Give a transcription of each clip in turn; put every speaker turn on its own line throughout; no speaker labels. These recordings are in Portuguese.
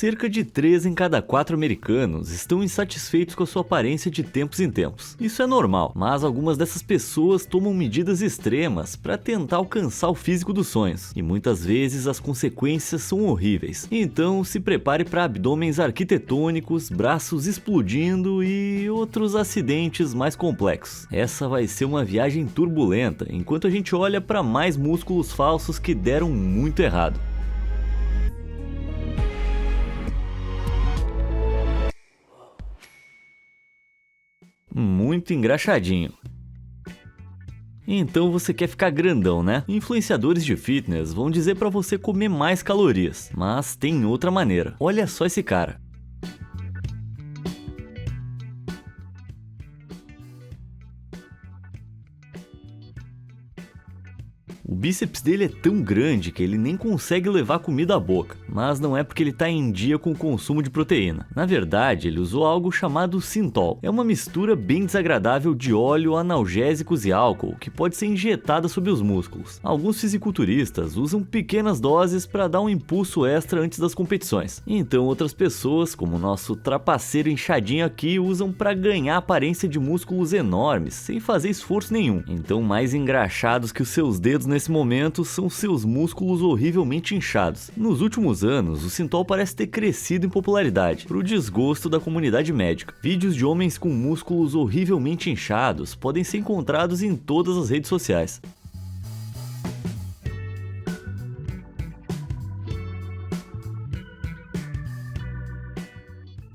Cerca de 3 em cada 4 americanos estão insatisfeitos com a sua aparência de tempos em tempos. Isso é normal, mas algumas dessas pessoas tomam medidas extremas para tentar alcançar o físico dos sonhos, e muitas vezes as consequências são horríveis. Então se prepare para abdômenes arquitetônicos, braços explodindo e outros acidentes mais complexos. Essa vai ser uma viagem turbulenta, enquanto a gente olha para mais músculos falsos que deram muito errado. Muito engraxadinho. Então você quer ficar grandão, né? Influenciadores de fitness vão dizer pra você comer mais calorias, mas tem outra maneira. Olha só esse cara. O bíceps dele é tão grande que ele nem consegue levar comida à boca, mas não é porque ele está em dia com o consumo de proteína. Na verdade, ele usou algo chamado Synthol. É uma mistura bem desagradável de óleo, analgésicos e álcool que pode ser injetada sobre os músculos. Alguns fisiculturistas usam pequenas doses para dar um impulso extra antes das competições. Então outras pessoas, como o nosso trapaceiro inchadinho aqui, usam para ganhar aparência de músculos enormes, sem fazer esforço nenhum. Então mais engraxados que os seus dedos nesse momento são seus músculos horrivelmente inchados. Nos últimos anos, o Synthol parece ter crescido em popularidade, para o desgosto da comunidade médica. Vídeos de homens com músculos horrivelmente inchados podem ser encontrados em todas as redes sociais.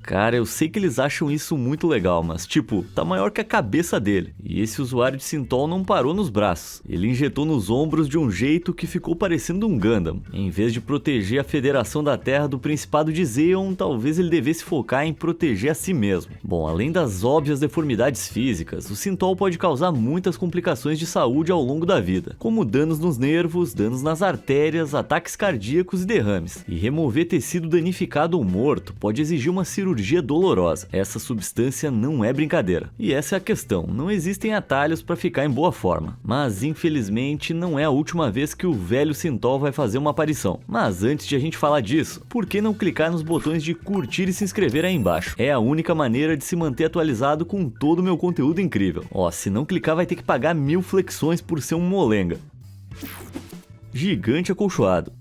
Cara, eu sei que eles acham isso muito legal, mas tipo, tá maior que a cabeça dele. E esse usuário de Synthol não parou nos braços. Ele injetou nos ombros de um jeito que ficou parecendo um Gundam. Em vez de proteger a Federação da Terra do Principado de Zeon, talvez ele devesse focar em proteger a si mesmo. Bom, além das óbvias deformidades físicas, o Synthol pode causar muitas complicações de saúde ao longo da vida, como danos nos nervos, danos nas artérias, ataques cardíacos e derrames. E remover tecido danificado ou morto pode exigir uma cirurgia dolorosa. Essa substância não é brincadeira. E essa é a questão, não existem atalhos para ficar em boa forma. Mas infelizmente não é a última vez que o velho Synthol vai fazer uma aparição. Mas antes de a gente falar disso, por que não clicar nos botões de curtir e se inscrever aí embaixo? É a única maneira de se manter atualizado com todo o meu conteúdo incrível. Ó, se não clicar vai ter que pagar 1000 flexões por ser um molenga. Gigante acolchoado.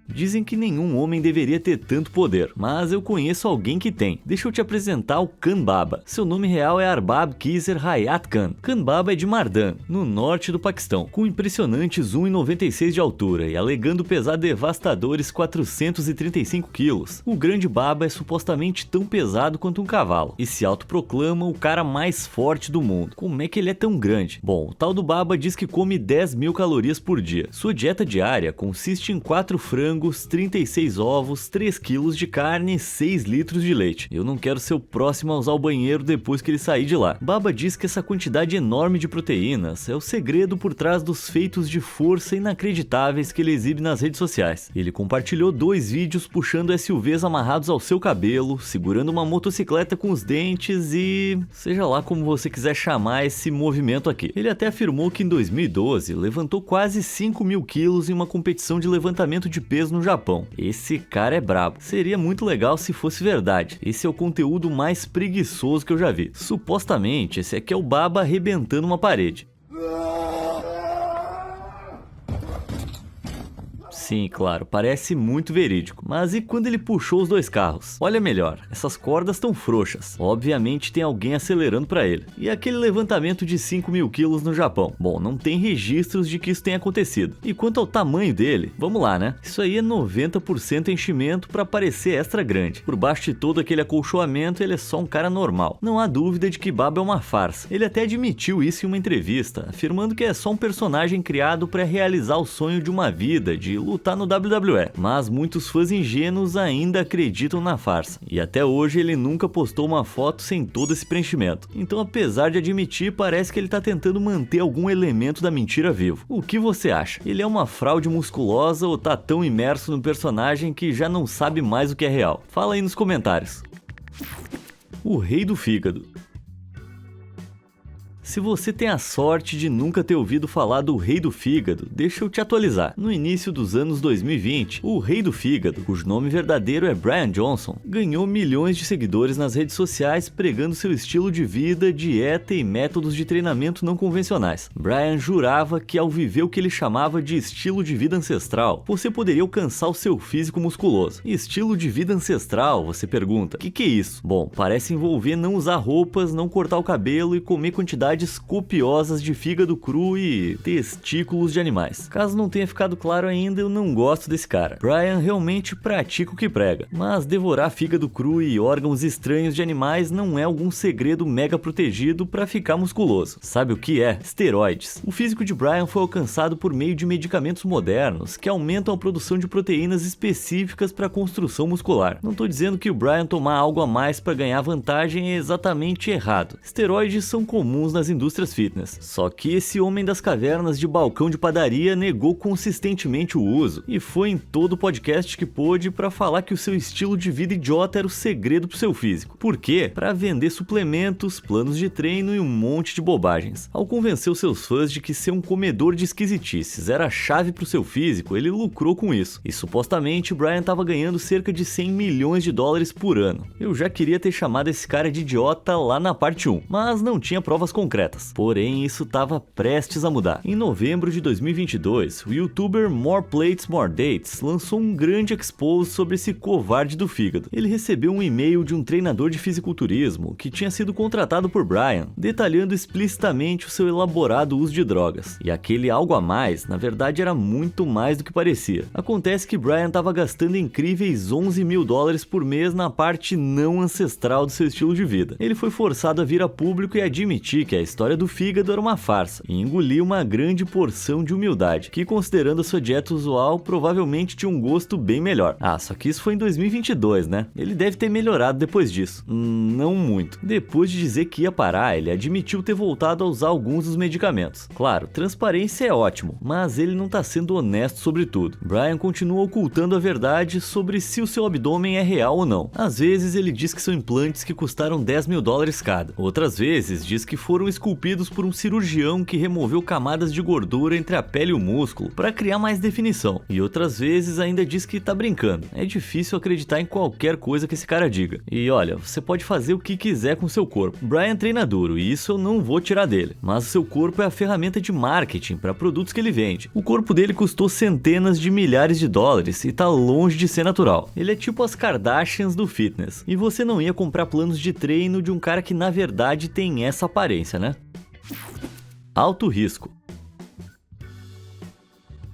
Dizem que nenhum homem deveria ter tanto poder, mas eu conheço alguém que tem. Deixa eu te apresentar o Khan Baba. Seu nome real é Arbab Kiser Hayat Khan. Khan Baba é de Mardan, no norte do Paquistão, com impressionantes 1,96 de altura e alegando pesar devastadores 435 quilos. O grande Baba é supostamente tão pesado quanto um cavalo e se autoproclama o cara mais forte do mundo. Como é que ele é tão grande? Bom, o tal do Baba diz que come 10.000 calorias por dia. Sua dieta diária consiste em 4 frangos, 36 ovos, 3 quilos de carne e 6 litros de leite. Eu não quero ser o próximo a usar o banheiro depois que ele sair de lá. Baba diz que essa quantidade enorme de proteínas é o segredo por trás dos feitos de força inacreditáveis que ele exibe nas redes sociais. Ele compartilhou 2 vídeos puxando SUVs amarrados ao seu cabelo, segurando uma motocicleta com os dentes e... seja lá como você quiser chamar esse movimento aqui. Ele até afirmou que em 2012 levantou quase 5.000 quilos em uma competição de levantamento de peso no Japão. Esse cara é brabo. Seria muito legal se fosse verdade. Esse é o conteúdo mais preguiçoso que eu já vi. Supostamente, esse aqui é o Baba arrebentando uma parede. Sim, claro, parece muito verídico. Mas e quando ele puxou os 2 carros? Olha melhor, essas cordas estão frouxas. Obviamente tem alguém acelerando para ele. E aquele levantamento de 5.000 quilos no Japão? Bom, não tem registros de que isso tenha acontecido. E quanto ao tamanho dele, vamos lá, né? Isso aí é 90% enchimento para parecer extra grande. Por baixo de todo aquele acolchoamento, ele é só um cara normal. Não há dúvida de que Baba é uma farsa. Ele até admitiu isso em uma entrevista, afirmando que é só um personagem criado para realizar o sonho de uma vida, de lutar no WWE, mas muitos fãs ingênuos ainda acreditam na farsa, e até hoje ele nunca postou uma foto sem todo esse preenchimento. Então, apesar de admitir, parece que ele tá tentando manter algum elemento da mentira vivo. O que você acha? Ele é uma fraude musculosa ou tá tão imerso no personagem que já não sabe mais o que é real? Fala aí nos comentários. O rei do fígado. Se você tem a sorte de nunca ter ouvido falar do Rei do Fígado, deixa eu te atualizar. No início dos anos 2020, o Rei do Fígado, cujo nome verdadeiro é Brian Johnson, ganhou milhões de seguidores nas redes sociais pregando seu estilo de vida, dieta e métodos de treinamento não convencionais. Brian jurava que ao viver o que ele chamava de estilo de vida ancestral, você poderia alcançar o seu físico musculoso. E estilo de vida ancestral, você pergunta, o que é isso? Bom, parece envolver não usar roupas, não cortar o cabelo e comer quantidades copiosas de fígado cru e testículos de animais. Caso não tenha ficado claro ainda, eu não gosto desse cara. Brian realmente pratica o que prega, mas devorar fígado cru e órgãos estranhos de animais não é algum segredo mega protegido para ficar musculoso. Sabe o que é? Esteroides. O físico de Brian foi alcançado por meio de medicamentos modernos que aumentam a produção de proteínas específicas para a construção muscular. Não estou dizendo que o Brian tomar algo a mais para ganhar vantagem é exatamente errado. Esteroides são comuns nas indústrias fitness, só que esse homem das cavernas de balcão de padaria negou consistentemente o uso e foi em todo o podcast que pôde para falar que o seu estilo de vida idiota era o segredo pro seu físico. Por quê? Para vender suplementos, planos de treino e um monte de bobagens. Ao convencer os seus fãs de que ser um comedor de esquisitices era a chave pro seu físico, ele lucrou com isso. E supostamente Brian estava ganhando cerca de 100 milhões de dólares por ano. Eu já queria ter chamado esse cara de idiota lá na parte 1, mas não tinha provas concretas. Porém, isso estava prestes a mudar. Em novembro de 2022, o youtuber More Plates More Dates lançou um grande expose sobre esse covarde do fígado. Ele recebeu um e-mail de um treinador de fisiculturismo que tinha sido contratado por Brian, detalhando explicitamente o seu elaborado uso de drogas. E aquele algo a mais, na verdade, era muito mais do que parecia. Acontece que Brian estava gastando incríveis 11 mil dólares por mês na parte não ancestral do seu estilo de vida. Ele foi forçado a vir a público e admitir que a história do fígado era uma farsa, e engoliu uma grande porção de humildade, que considerando a sua dieta usual, provavelmente tinha um gosto bem melhor. Só que isso foi em 2022, né? Ele deve ter melhorado depois disso. Não muito. Depois de dizer que ia parar, ele admitiu ter voltado a usar alguns dos medicamentos. Claro, transparência é ótimo, mas ele não tá sendo honesto sobre tudo. Brian continua ocultando a verdade sobre se o seu abdômen é real ou não. Às vezes ele diz que são implantes que custaram 10 mil dólares cada. Outras vezes diz que foram esculpidos por um cirurgião que removeu camadas de gordura entre a pele e o músculo para criar mais definição. E outras vezes ainda diz que tá brincando. É difícil acreditar em qualquer coisa que esse cara diga. E olha, você pode fazer o que quiser com seu corpo. Brian treina duro e isso eu não vou tirar dele. Mas o seu corpo é a ferramenta de marketing para produtos que ele vende. O corpo dele custou centenas de milhares de dólares e tá longe de ser natural. Ele é tipo as Kardashians do fitness. E você não ia comprar planos de treino de um cara que na verdade tem essa aparência, né? Alto risco.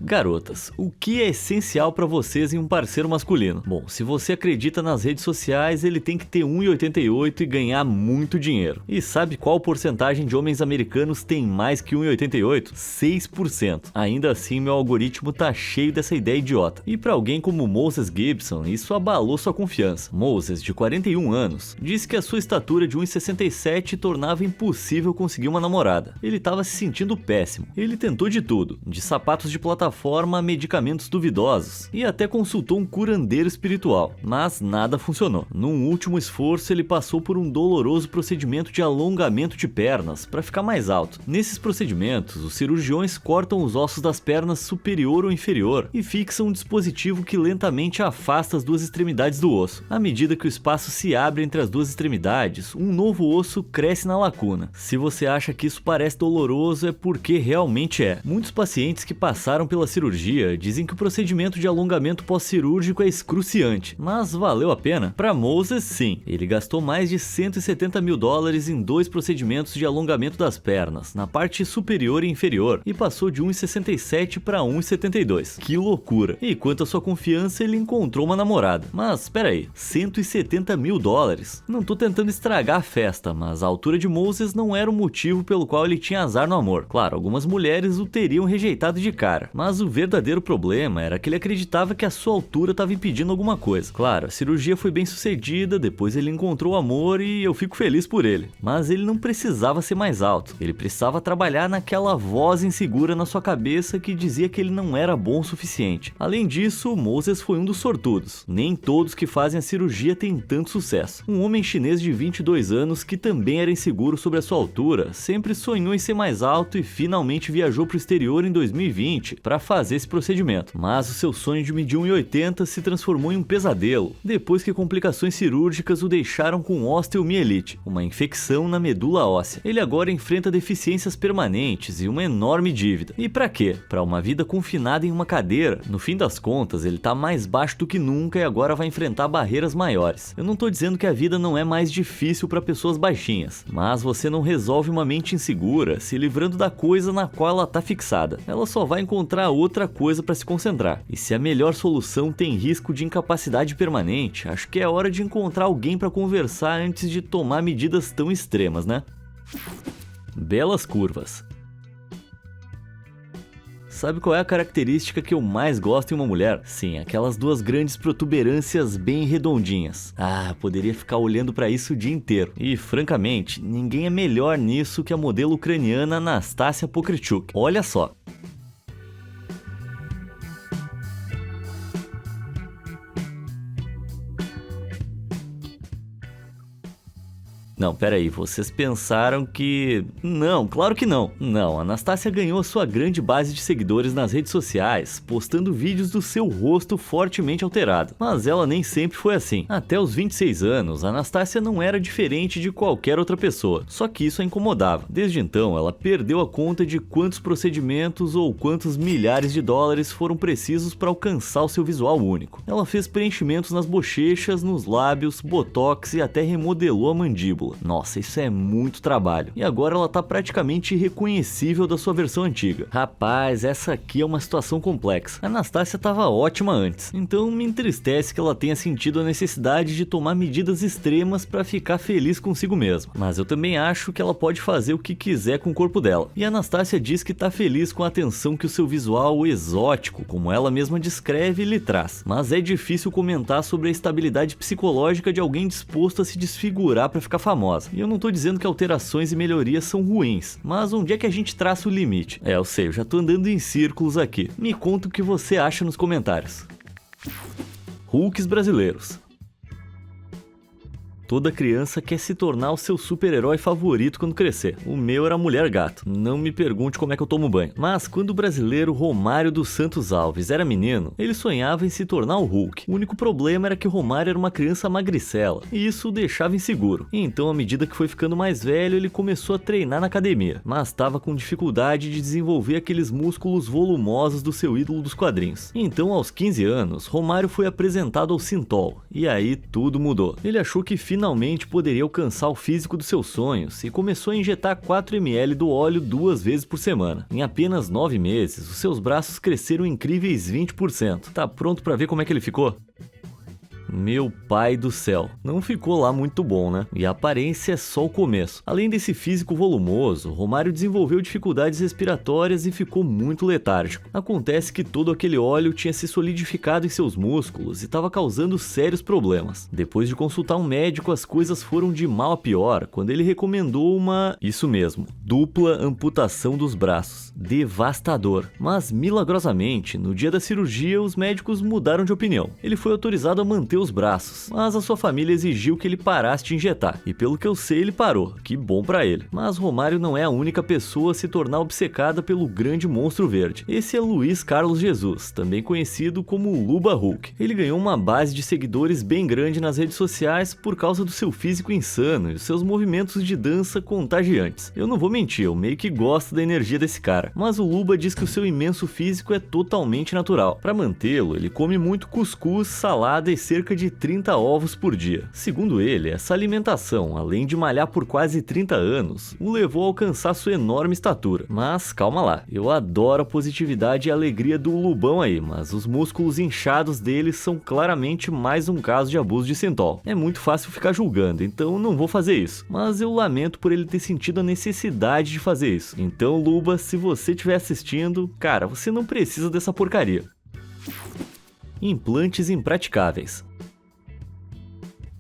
Garotas, o que é essencial para vocês em um parceiro masculino? Bom, se você acredita nas redes sociais, ele tem que ter 1,88 e ganhar muito dinheiro. E sabe qual porcentagem de homens americanos tem mais que 1,88? 6%. Ainda assim, meu algoritmo tá cheio dessa ideia idiota. E para alguém como Moses Gibson, isso abalou sua confiança. Moses, de 41 anos, disse que a sua estatura de 1,67 tornava impossível conseguir uma namorada. Ele estava se sentindo péssimo. Ele tentou de tudo, de sapatos de plataforma a medicamentos duvidosos, e até consultou um curandeiro espiritual, mas nada funcionou. Num último esforço, ele passou por um doloroso procedimento de alongamento de pernas para ficar mais alto. Nesses procedimentos, os cirurgiões cortam os ossos das pernas superior ou inferior e fixam um dispositivo que lentamente afasta as duas extremidades do osso. À medida que o espaço se abre entre as duas extremidades, um novo osso cresce na lacuna. Se você acha que isso parece doloroso, é porque realmente é. Muitos pacientes que passaram pela cirurgia dizem que o procedimento de alongamento pós-cirúrgico é excruciante, mas valeu a pena? Para Moses, sim. Ele gastou mais de 170 mil dólares em 2 procedimentos de alongamento das pernas, na parte superior e inferior, e passou de 1,67 para 1,72. Que loucura! E quanto à sua confiança, ele encontrou uma namorada. Mas, peraí, 170 mil dólares? Não tô tentando estragar a festa, mas a altura de Moses não era o motivo pelo qual ele tinha azar no amor. Claro, algumas mulheres o teriam rejeitado de cara, mas Mas o verdadeiro problema era que ele acreditava que a sua altura estava impedindo alguma coisa. Claro, a cirurgia foi bem sucedida, depois ele encontrou amor e eu fico feliz por ele. Mas ele não precisava ser mais alto, ele precisava trabalhar naquela voz insegura na sua cabeça que dizia que ele não era bom o suficiente. Além disso, Moses foi um dos sortudos. Nem todos que fazem a cirurgia têm tanto sucesso. Um homem chinês de 22 anos que também era inseguro sobre a sua altura, sempre sonhou em ser mais alto e finalmente viajou para o exterior em 2020 para fazer esse procedimento. Mas o seu sonho de medir 1,80 se transformou em um pesadelo, depois que complicações cirúrgicas o deixaram com osteomielite, uma infecção na medula óssea. Ele agora enfrenta deficiências permanentes e uma enorme dívida. E para quê? Para uma vida confinada em uma cadeira? No fim das contas, ele tá mais baixo do que nunca e agora vai enfrentar barreiras maiores. Eu não tô dizendo que a vida não é mais difícil para pessoas baixinhas, mas você não resolve uma mente insegura se livrando da coisa na qual ela tá fixada. Ela só vai encontrar outra coisa para se concentrar. E se a melhor solução tem risco de incapacidade permanente, acho que é hora de encontrar alguém para conversar antes de tomar medidas tão extremas, né? Belas curvas. Sabe qual é a característica que eu mais gosto em uma mulher? Sim, aquelas duas grandes protuberâncias bem redondinhas. Ah, poderia ficar olhando pra isso o dia inteiro. E, francamente, ninguém é melhor nisso que a modelo ucraniana Nastassia Pokrychuk. Olha só. Não, peraí, vocês pensaram que... Não, claro que não. Não, a Nastassia ganhou a sua grande base de seguidores nas redes sociais, postando vídeos do seu rosto fortemente alterado. Mas ela nem sempre foi assim. Até os 26 anos, a Nastassia não era diferente de qualquer outra pessoa, só que isso a incomodava. Desde então, ela perdeu a conta de quantos procedimentos ou quantos milhares de dólares foram precisos para alcançar o seu visual único. Ela fez preenchimentos nas bochechas, nos lábios, botox e até remodelou a mandíbula. Nossa, isso é muito trabalho. E agora ela tá praticamente irreconhecível da sua versão antiga. Rapaz, essa aqui é uma situação complexa. A Nastassia tava ótima antes, então me entristece que ela tenha sentido a necessidade de tomar medidas extremas para ficar feliz consigo mesma. Mas eu também acho que ela pode fazer o que quiser com o corpo dela. E a Nastassia diz que tá feliz com a atenção que o seu visual exótico, como ela mesma descreve, lhe traz. Mas é difícil comentar sobre a estabilidade psicológica de alguém disposto a se desfigurar para ficar famosa. E eu não tô dizendo que alterações e melhorias são ruins, mas onde é que a gente traça o limite? Eu sei, eu já tô andando em círculos aqui. Me conta o que você acha nos comentários. Hulks brasileiros. Toda criança quer se tornar o seu super-herói favorito quando crescer. O meu era Mulher Gato. Não me pergunte como é que eu tomo banho. Mas quando o brasileiro Romário dos Santos Alves era menino, ele sonhava em se tornar o Hulk. O único problema era que Romário era uma criança magricela, e isso o deixava inseguro. Então, à medida que foi ficando mais velho, ele começou a treinar na academia, mas estava com dificuldade de desenvolver aqueles músculos volumosos do seu ídolo dos quadrinhos. Então, aos 15 anos, Romário foi apresentado ao Synthol, e aí tudo mudou. Ele achou que finalmente poderia alcançar o físico dos seus sonhos e começou a injetar 4 ml do óleo 2 vezes por semana. Em apenas 9 meses, os seus braços cresceram incríveis 20%. Tá pronto pra ver como é que ele ficou? Meu pai do céu, não ficou lá muito bom, né? E a aparência é só o começo. Além desse físico volumoso, Romário desenvolveu dificuldades respiratórias e ficou muito letárgico. Acontece que todo aquele óleo tinha se solidificado em seus músculos e estava causando sérios problemas. Depois de consultar um médico, as coisas foram de mal a pior quando ele recomendou isso mesmo, dupla amputação dos braços. Devastador. Mas, milagrosamente, no dia da cirurgia, os médicos mudaram de opinião. Ele foi autorizado a manter os braços, mas a sua família exigiu que ele parasse de injetar, e pelo que eu sei ele parou, que bom pra ele. Mas Romário não é a única pessoa a se tornar obcecada pelo grande monstro verde. Esse é Luiz Carlos Jesus, também conhecido como Luba Hulk. Ele ganhou uma base de seguidores bem grande nas redes sociais por causa do seu físico insano e os seus movimentos de dança contagiantes. Eu não vou mentir, eu meio que gosto da energia desse cara, mas o Luba diz que o seu imenso físico é totalmente natural. Para mantê-lo, ele come muito cuscuz, salada e cerca cerca de 30 ovos por dia. Segundo ele, essa alimentação, além de malhar por quase 30 anos, o levou a alcançar sua enorme estatura. Mas calma lá, eu adoro a positividade e a alegria do Lubão aí, mas os músculos inchados dele são claramente mais um caso de abuso de Synthol. É muito fácil ficar julgando, então não vou fazer isso. Mas eu lamento por ele ter sentido a necessidade de fazer isso. Então, Luba, se você estiver assistindo, cara, você não precisa dessa porcaria. Implantes impraticáveis.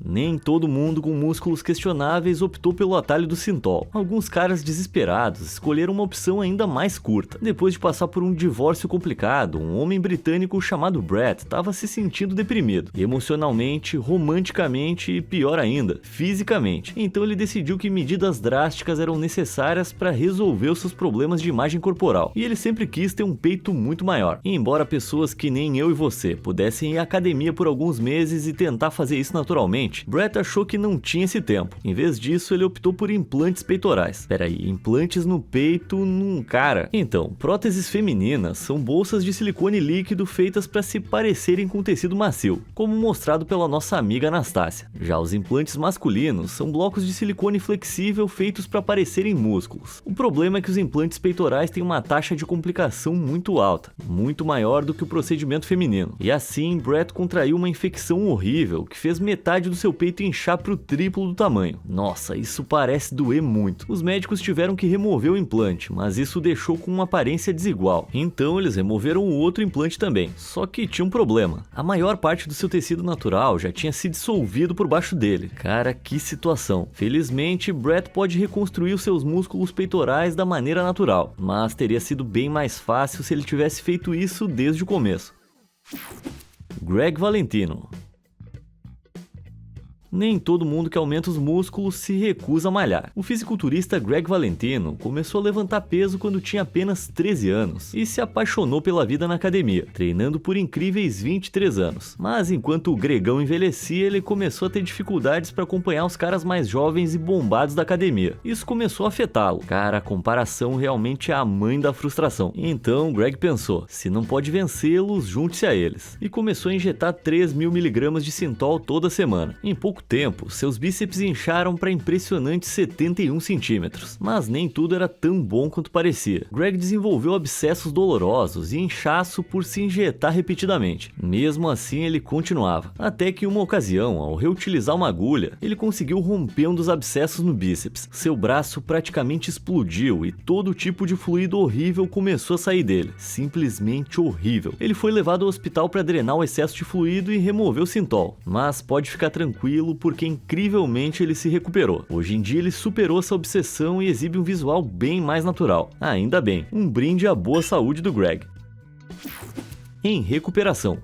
Nem todo mundo com músculos questionáveis optou pelo atalho do Synthol. Alguns caras desesperados escolheram uma opção ainda mais curta. Depois de passar por um divórcio complicado, um homem britânico chamado Brett estava se sentindo deprimido, emocionalmente, romanticamente e, pior ainda, fisicamente. Então ele decidiu que medidas drásticas eram necessárias para resolver os seus problemas de imagem corporal. E ele sempre quis ter um peito muito maior. E embora pessoas que nem eu e você pudessem ir à academia por alguns meses e tentar fazer isso naturalmente, Brett achou que não tinha esse tempo. Em vez disso, ele optou por implantes peitorais. Peraí, implantes no peito num cara? Então, próteses femininas são bolsas de silicone líquido feitas para se parecerem com tecido macio, como mostrado pela nossa amiga Anastácia. Já os implantes masculinos são blocos de silicone flexível feitos para parecerem músculos. O problema é que os implantes peitorais têm uma taxa de complicação muito alta, muito maior do que o procedimento feminino. E assim, Brett contraiu uma infecção horrível que fez metade do seu peito inchar pro triplo do tamanho. Nossa, isso parece doer muito. Os médicos tiveram que remover o implante, mas isso deixou com uma aparência desigual. Então eles removeram o outro implante também. Só que tinha um problema. A maior parte do seu tecido natural já tinha se dissolvido por baixo dele. Cara, que situação. Felizmente, Brett pode reconstruir os seus músculos peitorais da maneira natural, mas teria sido bem mais fácil se ele tivesse feito isso desde o começo. Greg Valentino. Nem todo mundo que aumenta os músculos se recusa a malhar. O fisiculturista Greg Valentino começou a levantar peso quando tinha apenas 13 anos e se apaixonou pela vida na academia, treinando por incríveis 23 anos. Mas enquanto o Gregão envelhecia, ele começou a ter dificuldades para acompanhar os caras mais jovens e bombados da academia. Isso começou a afetá-lo. Cara, a comparação realmente é a mãe da frustração. Então Greg pensou, se não pode vencê-los, junte-se a eles. E começou a injetar 3.000 mg de Synthol toda semana. Em pouco tempo, seus bíceps incharam para impressionantes 71 centímetros, mas nem tudo era tão bom quanto parecia. Greg desenvolveu abscessos dolorosos e inchaço por se injetar repetidamente. Mesmo assim, ele continuava, até que em uma ocasião, ao reutilizar uma agulha, ele conseguiu romper um dos abscessos no bíceps. Seu braço praticamente explodiu e todo tipo de fluido horrível começou a sair dele. Simplesmente horrível. Ele foi levado ao hospital para drenar o excesso de fluido e remover o Synthol, mas pode ficar tranquilo porque incrivelmente ele se recuperou. Hoje em dia ele superou essa obsessão e exibe um visual bem mais natural. Ainda bem, um brinde à boa saúde do Greg. Em recuperação.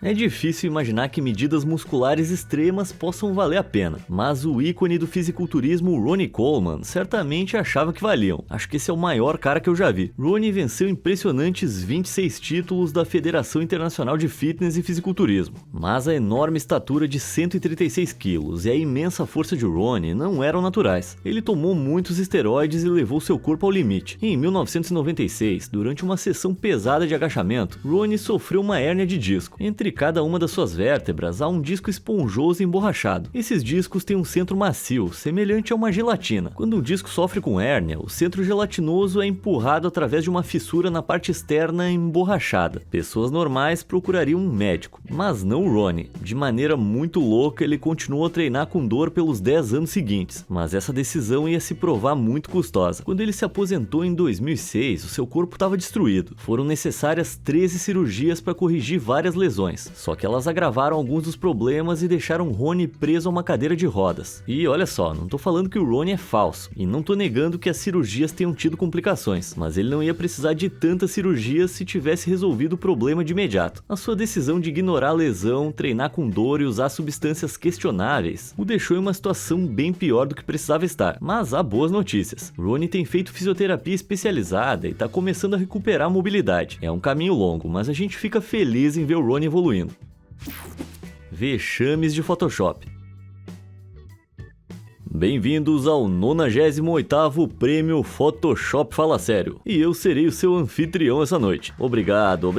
É difícil imaginar que medidas musculares extremas possam valer a pena, mas o ícone do fisiculturismo Ronnie Coleman certamente achava que valiam. Acho que esse é o maior cara que eu já vi. Ronnie venceu impressionantes 26 títulos da Federação Internacional de Fitness e Fisiculturismo, mas a enorme estatura de 136 quilos e a imensa força de Ronnie não eram naturais. Ele tomou muitos esteroides e levou seu corpo ao limite. Em 1996, durante uma sessão pesada de agachamento, Ronnie sofreu uma hérnia de disco. Entre cada uma das suas vértebras há um disco esponjoso emborrachado. Esses discos têm um centro macio, semelhante a uma gelatina. Quando um disco sofre com hérnia, o centro gelatinoso é empurrado através de uma fissura na parte externa emborrachada. Pessoas normais procurariam um médico, mas não o Ronnie. De maneira muito louca, ele continuou a treinar com dor pelos 10 anos seguintes, mas essa decisão ia se provar muito custosa. Quando ele se aposentou em 2006, o seu corpo estava destruído. Foram necessárias 13 cirurgias para corrigir várias lesões. Só que elas agravaram alguns dos problemas e deixaram Ronnie preso a uma cadeira de rodas. E olha só, não tô falando que o Ronnie é falso, e não tô negando que as cirurgias tenham tido complicações, mas ele não ia precisar de tantas cirurgias se tivesse resolvido o problema de imediato. A sua decisão de ignorar a lesão, treinar com dor e usar substâncias questionáveis o deixou em uma situação bem pior do que precisava estar. Mas há boas notícias. Ronnie tem feito fisioterapia especializada e tá começando a recuperar a mobilidade. É um caminho longo, mas a gente fica feliz em ver o Ronnie evoluindo. Vexames de Photoshop. Bem-vindos ao 98º Prêmio Photoshop Fala Sério. E eu serei o seu anfitrião essa noite. Obrigado.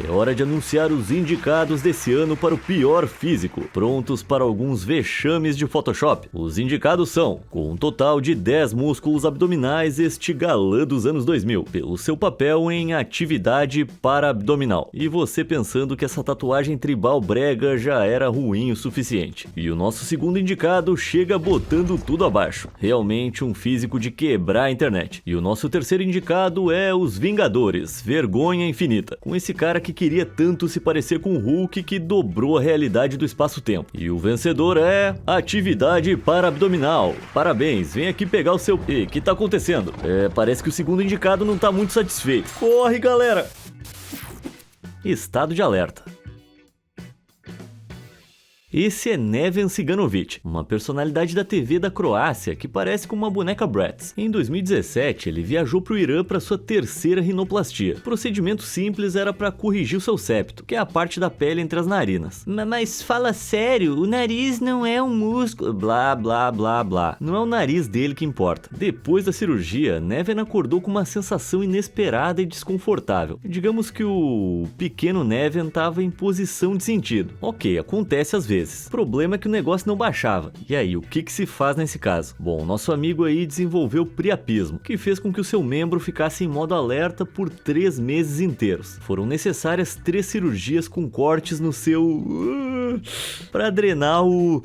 É hora de anunciar os indicados desse ano para o pior físico. Prontos para alguns vexames de Photoshop? Os indicados são, com um total de 10 músculos abdominais, este galã dos anos 2000, pelo seu papel em Atividade Para-Abdominal. E você pensando que essa tatuagem tribal brega já era ruim o suficiente. E o nosso segundo indicado chega botando tudo abaixo. Realmente um físico de quebrar a internet. E o nosso terceiro indicado é Os Vingadores, Vergonha Infinita. Com esse cara que queria tanto se parecer com o Hulk que dobrou a realidade do espaço-tempo. E o vencedor é Atividade Para-Abdominal. Parabéns, vem aqui pegar o seu... E que tá acontecendo? Parece que o segundo indicado não tá muito satisfeito. Corre, galera! Estado de alerta. Esse é Neven Ciganovic, uma personalidade da TV da Croácia que parece com uma boneca Bratz. Em 2017, ele viajou para o Irã para sua terceira rinoplastia. O procedimento simples era para corrigir o seu septo, que é a parte da pele entre as narinas. Mas fala sério, o nariz não é um músculo... Blá, blá, blá, blá. Não é o nariz dele que importa. Depois da cirurgia, Neven acordou com uma sensação inesperada e desconfortável. Digamos que o pequeno Neven estava em posição de sentido. Ok, acontece às vezes. O problema é que o negócio não baixava. E aí, o que se faz nesse caso? Bom, nosso amigo aí desenvolveu priapismo, que fez com que o seu membro ficasse em modo alerta por 3 meses inteiros. Foram necessárias 3 cirurgias com cortes no seu... para drenar o...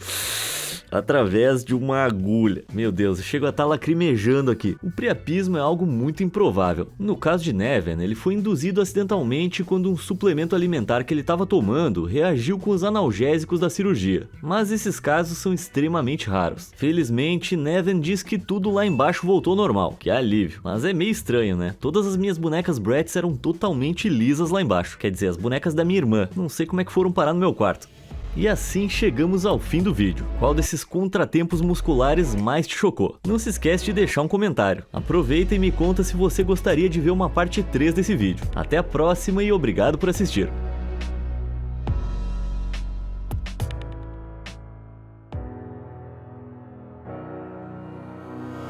através de uma agulha. Meu Deus, eu chego a estar lacrimejando aqui. O priapismo é algo muito improvável. No caso de Neven, ele foi induzido acidentalmente quando um suplemento alimentar que ele estava tomando reagiu com os analgésicos da cirurgia. Mas esses casos são extremamente raros. Felizmente, Neven diz que tudo lá embaixo voltou ao normal. Que alívio. Mas é meio estranho, né? Todas as minhas bonecas Bratz eram totalmente lisas lá embaixo. Quer dizer, as bonecas da minha irmã. Não sei como é que foram parar no meu quarto. E assim chegamos ao fim do vídeo. Qual desses contratempos musculares mais te chocou? Não se esquece de deixar um comentário. Aproveita e me conta se você gostaria de ver uma parte 3 desse vídeo. Até a próxima e obrigado por assistir.